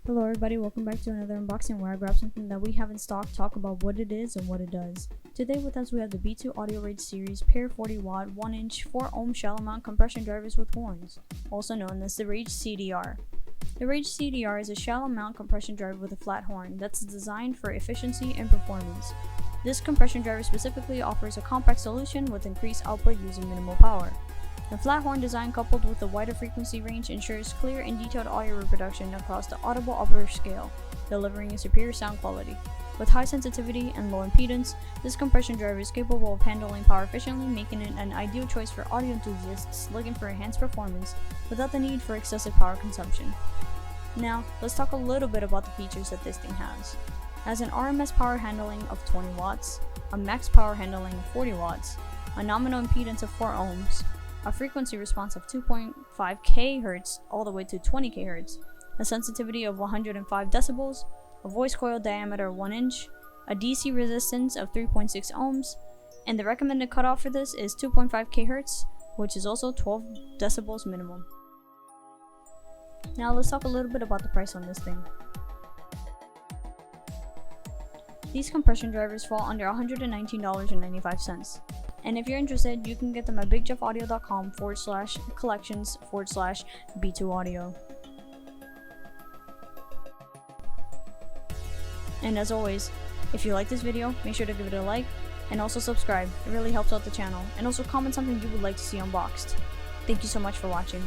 Hello everybody, welcome back to another unboxing where I grab something that we have in stock, talk about what it is and what it does. Today with us we have the B2 Audio Rage Series pair 40 watt 1-inch 4-ohm shallow mount compression drivers with horns, also known as the RAGECDR. The RAGECDR is a shallow mount compression driver with a flat horn that's designed for efficiency and performance. This compression driver specifically offers a compact solution with increased output using minimal power. The flat horn design coupled with a wider frequency range ensures clear and detailed audio reproduction across the audible upper scale, delivering a superior sound quality. With high sensitivity and low impedance, this compression driver is capable of handling power efficiently, making it an ideal choice for audio enthusiasts looking for enhanced performance without the need for excessive power consumption. Now, let's talk a little bit about the features that this thing has. It has an RMS power handling of 20 watts, a max power handling of 40 watts, a nominal impedance of 4 ohms, a frequency response of 2.5 kHz all the way to 20 kHz, a sensitivity of 105 decibels, a voice coil diameter of 1 inch, a DC resistance of 3.6 ohms, and the recommended cutoff for this is 2.5 kHz, which is also 12 decibels minimum. Now let's talk a little bit about the price on this thing. These compression drivers fall under $119.95. And if you're interested, you can get them at bigjeffaudio.com/collections/B2audio. And as always, if you like this video, make sure to give it a like and also subscribe. It really helps out the channel. And also comment something you would like to see unboxed. Thank you so much for watching.